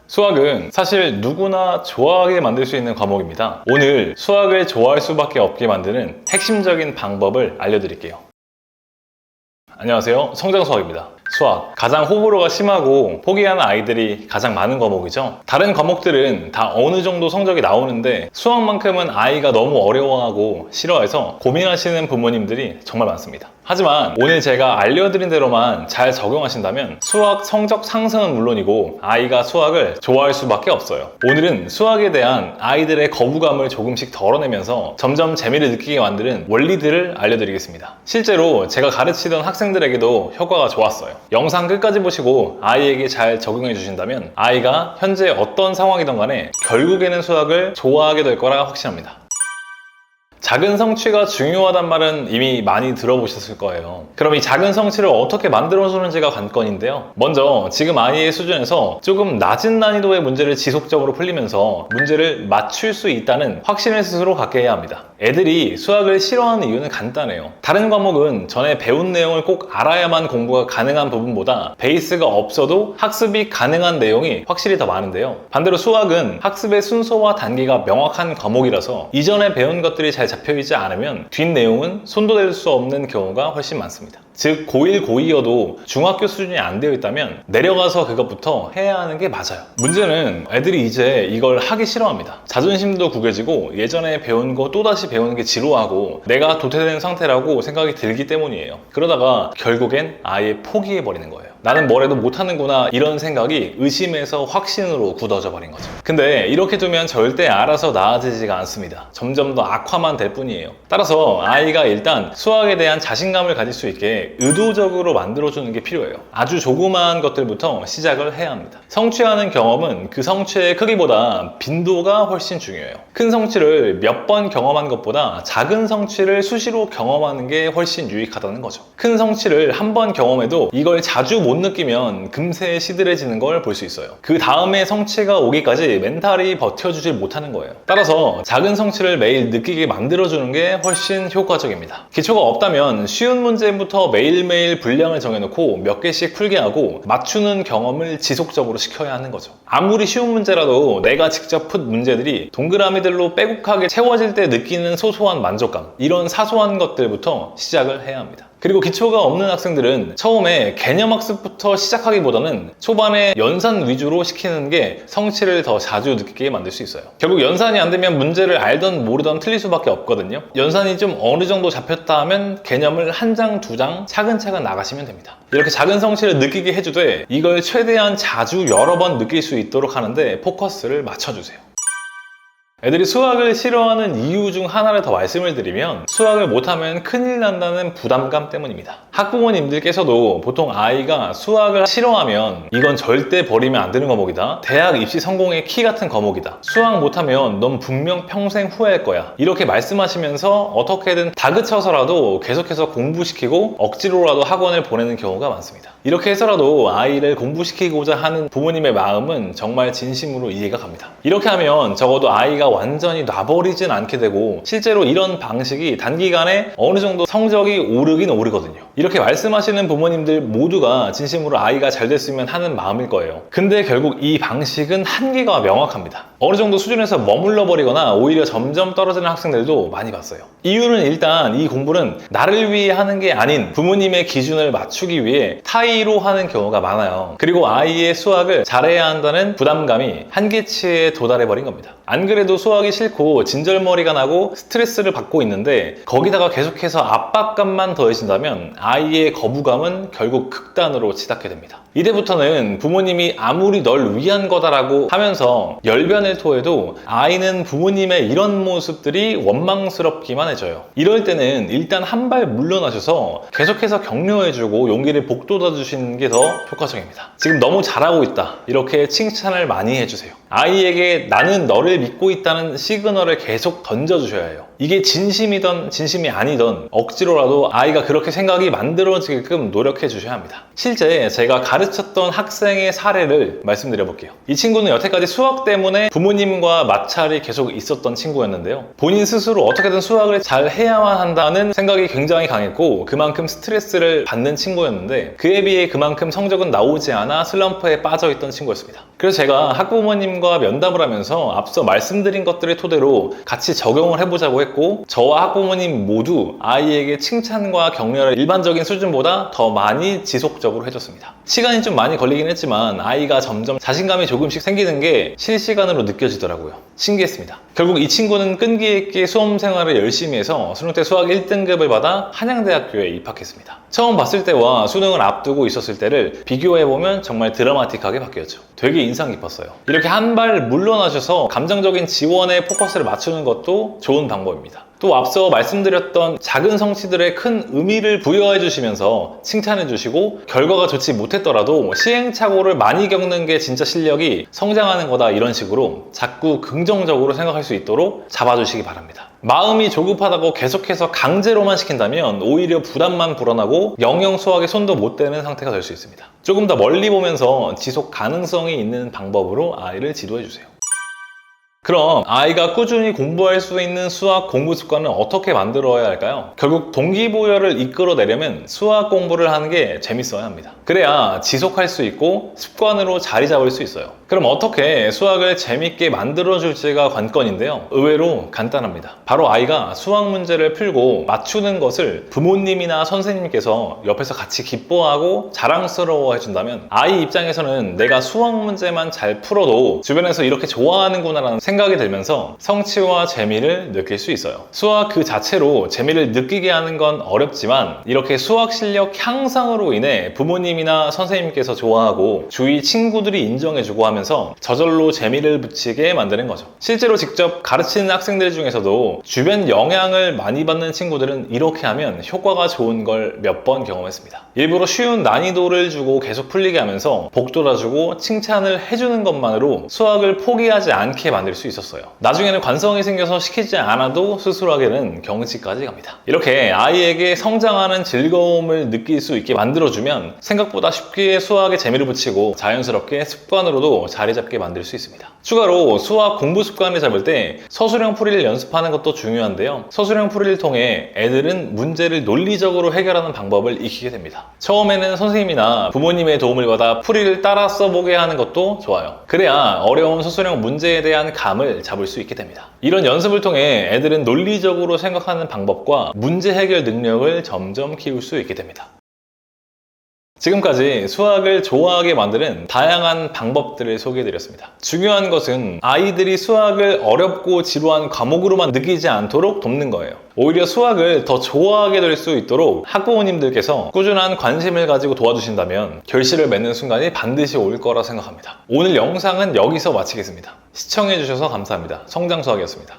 수학은 사실 누구나 좋아하게 만들 수 있는 과목입니다. 오늘 수학을 좋아할 수밖에 없게 만드는 핵심적인 방법을 알려드릴게요. 안녕하세요. 성장수학입니다. 수학, 가장 호불호가 심하고 포기하는 아이들이 가장 많은 과목이죠. 다른 과목들은 다 어느 정도 성적이 나오는데 수학만큼은 아이가 너무 어려워하고 싫어해서 고민하시는 부모님들이 정말 많습니다. 하지만 오늘 제가 알려드린 대로만 잘 적용하신다면 수학 성적 상승은 물론이고 아이가 수학을 좋아할 수밖에 없어요. 오늘은 수학에 대한 아이들의 거부감을 조금씩 덜어내면서 점점 재미를 느끼게 만드는 원리들을 알려드리겠습니다. 실제로 제가 가르치던 학생들에게도 효과가 좋았어요. 영상 끝까지 보시고 아이에게 잘 적용해 주신다면 아이가 현재 어떤 상황이든 간에 결국에는 수학을 좋아하게 될 거라 확신합니다. 작은 성취가 중요하단 말은 이미 많이 들어보셨을 거예요. 그럼 이 작은 성취를 어떻게 만들어주는지가 관건인데요. 먼저 지금 아이의 수준에서 조금 낮은 난이도의 문제를 지속적으로 풀리면서 문제를 맞출 수 있다는 확신을 스스로 갖게 해야 합니다. 애들이 수학을 싫어하는 이유는 간단해요. 다른 과목은 전에 배운 내용을 꼭 알아야만 공부가 가능한 부분보다 베이스가 없어도 학습이 가능한 내용이 확실히 더 많은데요. 반대로 수학은 학습의 순서와 단계가 명확한 과목이라서 이전에 배운 것들이 잘 잡혀있지 않으면 뒷내용은 손도 댈 수 없는 경우가 훨씬 많습니다. 즉 고1, 고2여도 중학교 수준이 안 되어 있다면 내려가서 그것부터 해야 하는 게 맞아요. 문제는 애들이 이제 이걸 하기 싫어합니다. 자존심도 구겨지고 예전에 배운 거 또다시 배우는 게 지루하고 내가 도태된 상태라고 생각이 들기 때문이에요. 그러다가 결국엔 아예 포기해버리는 거예요. 나는 뭘 해도 못하는구나 이런 생각이 의심에서 확신으로 굳어져 버린 거죠. 근데 이렇게 두면 절대 알아서 나아지지가 않습니다. 점점 더 악화만 될 뿐이에요. 따라서 아이가 일단 수학에 대한 자신감을 가질 수 있게 의도적으로 만들어주는 게 필요해요. 아주 조그마한 것들부터 시작을 해야 합니다. 성취하는 경험은 그 성취의 크기보다 빈도가 훨씬 중요해요. 큰 성취를 몇 번 경험한 것보다 작은 성취를 수시로 경험하는 게 훨씬 유익하다는 거죠. 큰 성취를 한 번 경험해도 이걸 자주 못 느끼면 금세 시들해지는 걸 볼 수 있어요. 그 다음에 성취가 오기까지 멘탈이 버텨주질 못하는 거예요. 따라서 작은 성취를 매일 느끼게 만들어주는 게 훨씬 효과적입니다. 기초가 없다면 쉬운 문제부터 매일매일 분량을 정해놓고 몇 개씩 풀게 하고 맞추는 경험을 지속적으로 시켜야 하는 거죠. 아무리 쉬운 문제라도 내가 직접 푼 문제들이 동그라미들로 빼곡하게 채워질 때 느끼는 소소한 만족감, 이런 사소한 것들부터 시작을 해야 합니다. 그리고 기초가 없는 학생들은 처음에 개념학습부터 시작하기보다는 초반에 연산 위주로 시키는 게 성취를 더 자주 느끼게 만들 수 있어요. 결국 연산이 안 되면 문제를 알던 모르던 틀릴 수밖에 없거든요. 연산이 좀 어느 정도 잡혔다 하면 개념을 한 장, 두 장 차근차근 나가시면 됩니다. 이렇게 작은 성취를 느끼게 해주되 이걸 최대한 자주 여러 번 느낄 수 있도록 하는데 포커스를 맞춰주세요. 애들이 수학을 싫어하는 이유 중 하나를 더 말씀을 드리면 수학을 못하면 큰일 난다는 부담감 때문입니다. 학부모님들께서도 보통 아이가 수학을 싫어하면 이건 절대 버리면 안 되는 과목이다. 대학 입시 성공의 키 같은 과목이다. 수학 못하면 넌 분명 평생 후회할 거야. 이렇게 말씀하시면서 어떻게든 다그쳐서라도 계속해서 공부시키고 억지로라도 학원을 보내는 경우가 많습니다. 이렇게 해서라도 아이를 공부시키고자 하는 부모님의 마음은 정말 진심으로 이해가 갑니다. 이렇게 하면 적어도 아이가 완전히 놔버리진 않게 되고 실제로 이런 방식이 단기간에 어느 정도 성적이 오르긴 오르거든요. 이렇게 말씀하시는 부모님들 모두가 진심으로 아이가 잘 됐으면 하는 마음일 거예요. 근데 결국 이 방식은 한계가 명확합니다. 어느 정도 수준에서 머물러 버리거나 오히려 점점 떨어지는 학생들도 많이 봤어요. 이유는 일단 이 공부는 나를 위해 하는 게 아닌 부모님의 기준을 맞추기 위해 타의로 하는 경우가 많아요. 그리고 아이의 수학을 잘해야 한다는 부담감이 한계치에 도달해 버린 겁니다. 안 그래도 수학이 싫고 진절머리가 나고 스트레스를 받고 있는데 거기다가 계속해서 압박감만 더해진다면 아이의 거부감은 결국 극단으로 치닫게 됩니다. 이때부터는 부모님이 아무리 널 위한 거다라고 하면서 열변을 토해도 아이는 부모님의 이런 모습들이 원망스럽기만 해져요. 이럴 때는 일단 한 발 물러나셔서 계속해서 격려해주고 용기를 북돋아주시는 게 더 효과적입니다. 지금 너무 잘하고 있다, 이렇게 칭찬을 많이 해주세요. 아이에게 나는 너를 믿고 있다는 시그널을 계속 던져주셔야 해요. 이게 진심이든 진심이 아니든 억지로라도 아이가 그렇게 생각이 만들어지게끔 노력해 주셔야 합니다. 실제 제가 가르쳤던 학생의 사례를 말씀드려 볼게요. 이 친구는 여태까지 수학 때문에 부모님과 마찰이 계속 있었던 친구였는데요. 본인 스스로 어떻게든 수학을 잘 해야만 한다는 생각이 굉장히 강했고 그만큼 스트레스를 받는 친구였는데 그에 비해 그만큼 성적은 나오지 않아 슬럼프에 빠져있던 친구였습니다. 그래서 제가 학부모님과 면담을 하면서 앞서 말씀드린 것들을 토대로 같이 적용을 해보자고 했고 저와 학부모님 모두 아이에게 칭찬과 격려를 일반적인 수준보다 더 많이 지속적으로 해줬습니다. 시간이 좀 많이 걸리긴 했지만 아이가 점점 자신감이 조금씩 생기는 게 실시간으로 느껴지더라고요. 신기했습니다. 결국 이 친구는 끈기 있게 수험 생활을 열심히 해서 수능 때 수학 1등급을 받아 한양대학교에 입학했습니다. 처음 봤을 때와 수능을 앞두고 있었을 때를 비교해보면 정말 드라마틱하게 바뀌었죠. 되게 인상 깊었어요. 이렇게 한 발 물러나셔서 감정적인 지원에 포커스를 맞추는 것도 좋은 방법입니다. 또 앞서 말씀드렸던 작은 성취들에 큰 의미를 부여해 주시면서 칭찬해 주시고 결과가 좋지 못했더라도 시행착오를 많이 겪는 게 진짜 실력이 성장하는 거다 이런 식으로 자꾸 긍정적으로 생각할 수 있도록 잡아주시기 바랍니다. 마음이 조급하다고 계속해서 강제로만 시킨다면 오히려 부담만 불어나고 영영 수학에 손도 못 대는 상태가 될 수 있습니다. 조금 더 멀리 보면서 지속 가능성이 있는 방법으로 아이를 지도해 주세요. 그럼 아이가 꾸준히 공부할 수 있는 수학 공부 습관은 어떻게 만들어야 할까요? 결국 동기부여를 이끌어내려면 수학 공부를 하는 게 재밌어야 합니다. 그래야 지속할 수 있고 습관으로 자리 잡을 수 있어요. 그럼 어떻게 수학을 재밌게 만들어줄지가 관건인데요. 의외로 간단합니다. 바로 아이가 수학 문제를 풀고 맞추는 것을 부모님이나 선생님께서 옆에서 같이 기뻐하고 자랑스러워 해준다면 아이 입장에서는 내가 수학 문제만 잘 풀어도 주변에서 이렇게 좋아하는구나라는 생각이 들면서 성취와 재미를 느낄 수 있어요. 수학 그 자체로 재미를 느끼게 하는 건 어렵지만 이렇게 수학 실력 향상으로 인해 부모님이나 선생님께서 좋아하고 주위 친구들이 인정해주고 하면서 저절로 재미를 붙이게 만드는 거죠. 실제로 직접 가르치는 학생들 중에서도 주변 영향을 많이 받는 친구들은 이렇게 하면 효과가 좋은 걸 몇 번 경험했습니다. 일부러 쉬운 난이도를 주고 계속 풀리게 하면서 복돋아주고 칭찬을 해주는 것만으로 수학을 포기하지 않게 만들 수 있었어요. 나중에는 관성이 생겨서 시키지 않아도 스스로 하게는 경지까지 갑니다. 이렇게 아이에게 성장하는 즐거움을 느낄 수 있게 만들어주면 생각보다 쉽게 수학에 재미를 붙이고 자연스럽게 습관으로도 자리 잡게 만들 수 있습니다. 추가로 수학 공부 습관을 잡을 때 서술형 풀이를 연습하는 것도 중요한데요. 서술형 풀이를 통해 애들은 문제를 논리적으로 해결하는 방법을 익히게 됩니다. 처음에는 선생님이나 부모님의 도움을 받아 풀이를 따라 써보게 하는 것도 좋아요. 그래야 어려운 서술형 문제에 대한 감을 잡을 수 있게 됩니다. 이런 연습을 통해 애들은 논리적으로 생각하는 방법과 문제 해결 능력을 점점 키울 수 있게 됩니다. 지금까지 수학을 좋아하게 만드는 다양한 방법들을 소개해드렸습니다. 중요한 것은 아이들이 수학을 어렵고 지루한 과목으로만 느끼지 않도록 돕는 거예요. 오히려 수학을 더 좋아하게 될 수 있도록 학부모님들께서 꾸준한 관심을 가지고 도와주신다면 결실을 맺는 순간이 반드시 올 거라 생각합니다. 오늘 영상은 여기서 마치겠습니다. 시청해주셔서 감사합니다. 성장수학이었습니다.